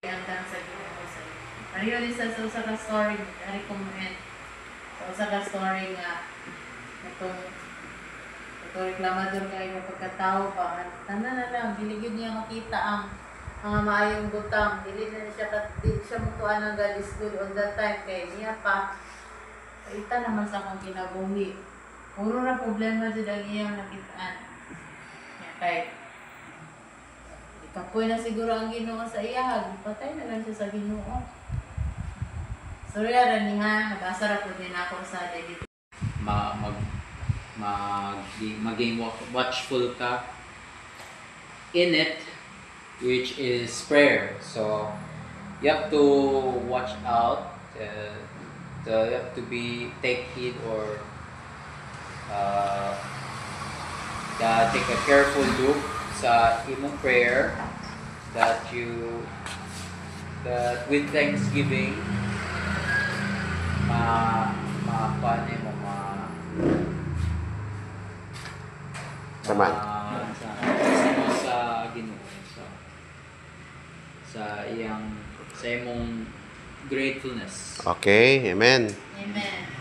hanggang sa Ginoo sa iyo. Pareho din sa usa ka story, recommend. Sa usa ka story nga itong reklamador kayo pagkatao pa. Tanan na lang, dili gyud niya makita ang mga maayong butang. Dili siya mutuan ng God is good all the time kay niya pa. Ita naman sa akong kinabuhi. Puro na problema dyan ang iyang nakitaan. Kay kapoy na siguro ang Ginoo sa iya. Patay na lang siya sa Ginoo. Sorry ra niha, nag-asa ra po din ako sa David. Maging watchful ka in it, which is prayer. So you have to watch out. You have to take heed or take a careful look sa imong prayer that with thanksgiving Saman. sa Ginoo sa imong gratefulness. Okay, amen. Amen.